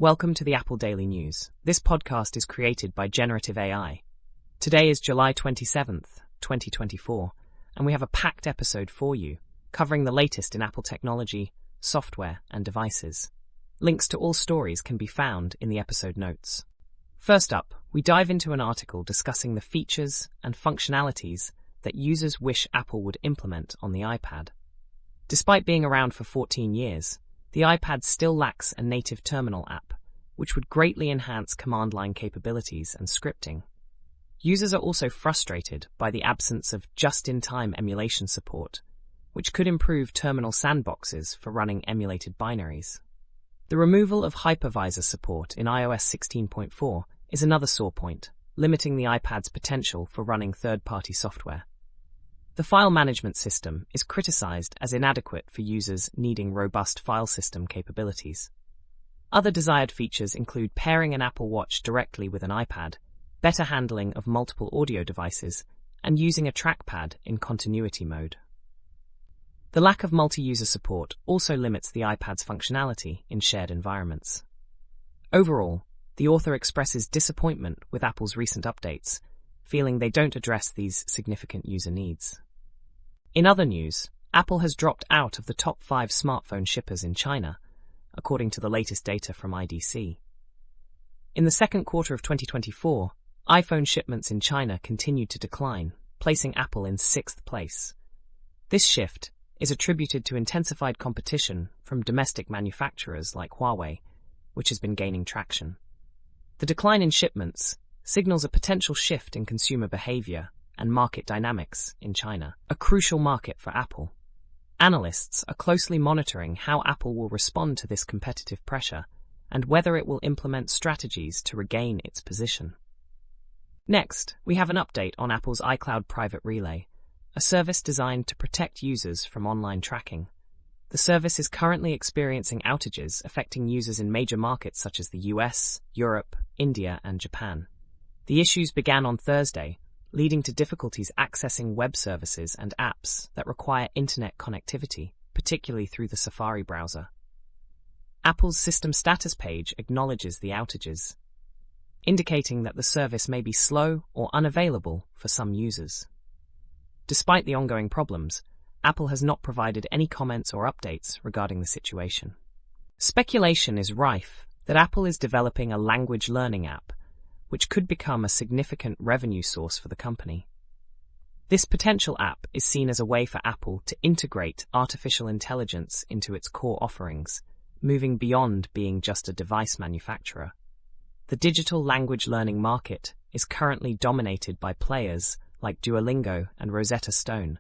Welcome to the Apple Daily News. This podcast is created by Generative AI. Today is July 27th, 2024, and we have a packed episode for you, covering the latest in Apple technology, software, and devices. Links to all stories can be found in the episode notes. First up, we dive into an article discussing the features and functionalities that users wish Apple would implement on the iPad. Despite being around for 14 years, the iPad still lacks a native terminal app, which would greatly enhance command line capabilities and scripting. Users are also frustrated by the absence of just-in-time emulation support, which could improve terminal sandboxes for running emulated binaries. The removal of hypervisor support in iOS 16.4 is another sore point, limiting the iPad's potential for running third-party software. The file management system is criticized as inadequate for users needing robust file system capabilities. Other desired features include pairing an Apple Watch directly with an iPad, better handling of multiple audio devices, and using a trackpad in continuity mode. The lack of multi-user support also limits the iPad's functionality in shared environments. Overall, the author expresses disappointment with Apple's recent updates, feeling they don't address these significant user needs. In other news, Apple has dropped out of the top 5 smartphone shippers in China, according to the latest data from IDC. In the second quarter of 2024, iPhone shipments in China continued to decline, placing Apple in 6th place. This shift is attributed to intensified competition from domestic manufacturers like Huawei, which has been gaining traction. The decline in shipments signals a potential shift in consumer behavior and market dynamics in China, a crucial market for Apple. Analysts are closely monitoring how Apple will respond to this competitive pressure and whether it will implement strategies to regain its position. Next, we have an update on Apple's iCloud Private Relay, a service designed to protect users from online tracking. The service is currently experiencing outages affecting users in major markets such as the US, Europe, India, and Japan. The issues began on Thursday, leading to difficulties accessing web services and apps that require internet connectivity, particularly through the Safari browser. Apple's system status page acknowledges the outages, indicating that the service may be slow or unavailable for some users. Despite the ongoing problems, Apple has not provided any comments or updates regarding the situation. Speculation is rife that Apple is developing a language learning app, which could become a significant revenue source for the company. This potential app is seen as a way for Apple to integrate artificial intelligence into its core offerings, moving beyond being just a device manufacturer. The digital language learning market is currently dominated by players like Duolingo and Rosetta Stone,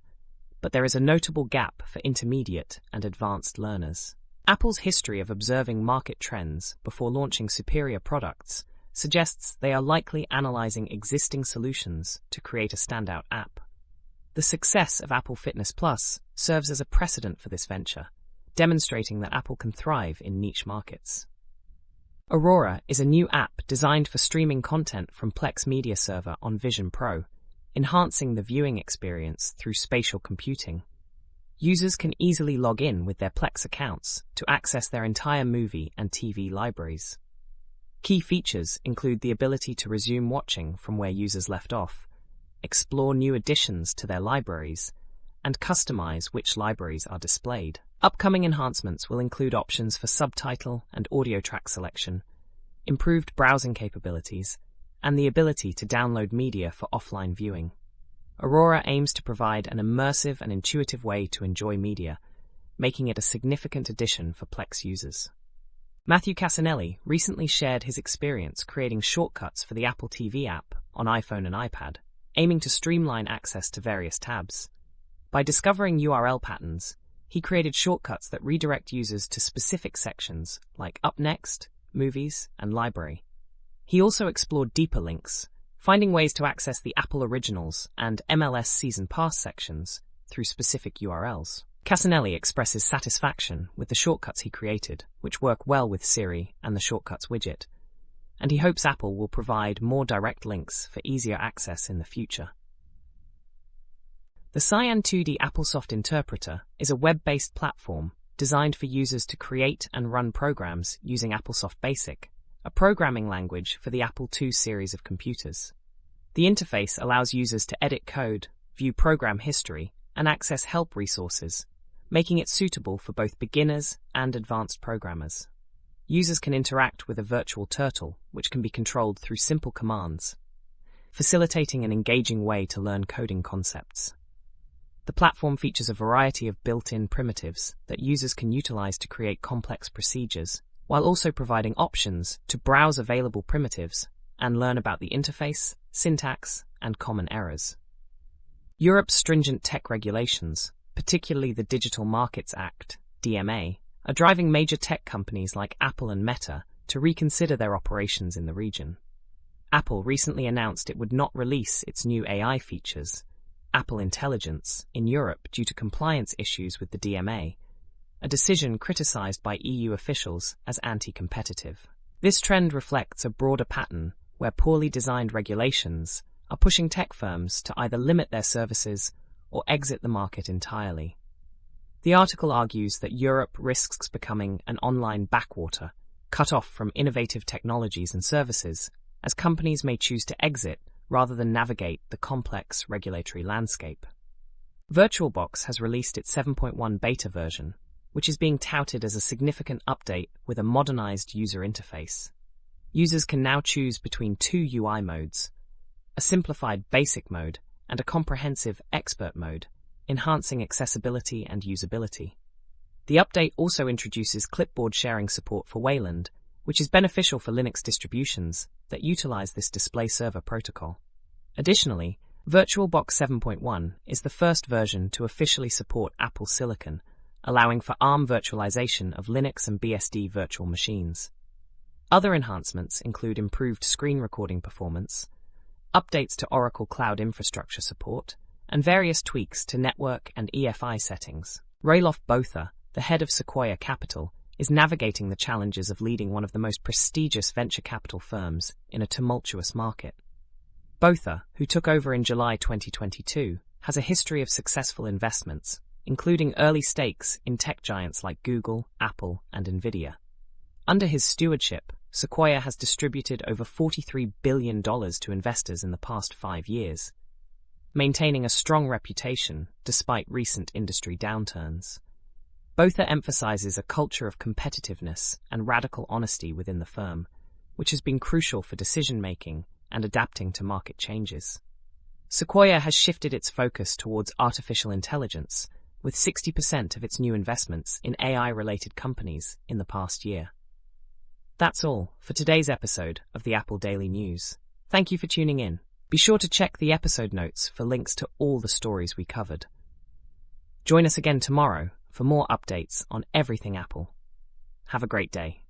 but there is a notable gap for intermediate and advanced learners. Apple's history of observing market trends before launching superior products suggests they are likely analyzing existing solutions to create a standout app. The success of Apple Fitness Plus serves as a precedent for this venture, demonstrating that Apple can thrive in niche markets. Aurora is a new app designed for streaming content from Plex Media Server on Vision Pro, enhancing the viewing experience through spatial computing. Users can easily log in with their Plex accounts to access their entire movie and TV libraries. Key features include the ability to resume watching from where users left off, explore new additions to their libraries, and customize which libraries are displayed. Upcoming enhancements will include options for subtitle and audio track selection, improved browsing capabilities, and the ability to download media for offline viewing. Aurora aims to provide an immersive and intuitive way to enjoy media, making it a significant addition for Plex users. Matthew Cassinelli recently shared his experience creating shortcuts for the Apple TV app on iPhone and iPad, aiming to streamline access to various tabs. By discovering URL patterns, he created shortcuts that redirect users to specific sections like Up Next, Movies, and Library. He also explored deeper links, finding ways to access the Apple Originals and MLS Season Pass sections through specific URLs. Cassinelli expresses satisfaction with the shortcuts he created, which work well with Siri and the Shortcuts widget, and he hopes Apple will provide more direct links for easier access in the future. The CyanIIde Applesoft interpreter is a web-based platform designed for users to create and run programs using Applesoft Basic a programming language for the Apple II series of computers. The interface allows users to edit code, view program history, and access help resources, making it suitable for both beginners and advanced programmers. Users can interact with a virtual turtle, which can be controlled through simple commands, facilitating an engaging way to learn coding concepts. The platform features a variety of built-in primitives that users can utilize to create complex procedures, while also providing options to browse available primitives and learn about the interface, syntax, and common errors. Europe's stringent tech regulations, particularly the Digital Markets Act, DMA, are driving major tech companies like Apple and Meta to reconsider their operations in the region. Apple recently announced it would not release its new AI features, Apple Intelligence, in Europe due to compliance issues with the DMA, a decision criticized by EU officials as anti-competitive. This trend reflects a broader pattern where poorly designed regulations are pushing tech firms to either limit their services or exit the market entirely. The article argues that Europe risks becoming an online backwater, cut off from innovative technologies and services, as companies may choose to exit rather than navigate the complex regulatory landscape. VirtualBox has released its 7.1 beta version, which is being touted as a significant update with a modernized user interface. Users can now choose between two UI modes, a simplified basic mode and a comprehensive expert mode, enhancing accessibility and usability. The update also introduces clipboard sharing support for Wayland, which is beneficial for Linux distributions that utilize this display server protocol. Additionally, VirtualBox 7.1 is the first version to officially support Apple Silicon, allowing for ARM virtualization of Linux and BSD virtual machines. Other enhancements include improved screen recording performance, updates to Oracle Cloud Infrastructure support, and various tweaks to network and EFI settings. Roelof Botha, the head of Sequoia Capital, is navigating the challenges of leading one of the most prestigious venture capital firms in a tumultuous market. Botha, who took over in July 2022, has a history of successful investments, including early stakes in tech giants like Google, Apple, and Nvidia. Under his stewardship, Sequoia has distributed over $43 billion to investors in the past 5 years, maintaining a strong reputation despite recent industry downturns. Botha emphasizes a culture of competitiveness and radical honesty within the firm, which has been crucial for decision-making and adapting to market changes. Sequoia has shifted its focus towards artificial intelligence, with 60% of its new investments in AI-related companies in the past year. That's all for today's episode of the Apple Daily News. Thank you for tuning in. Be sure to check the episode notes for links to all the stories we covered. Join us again tomorrow for more updates on everything Apple. Have a great day.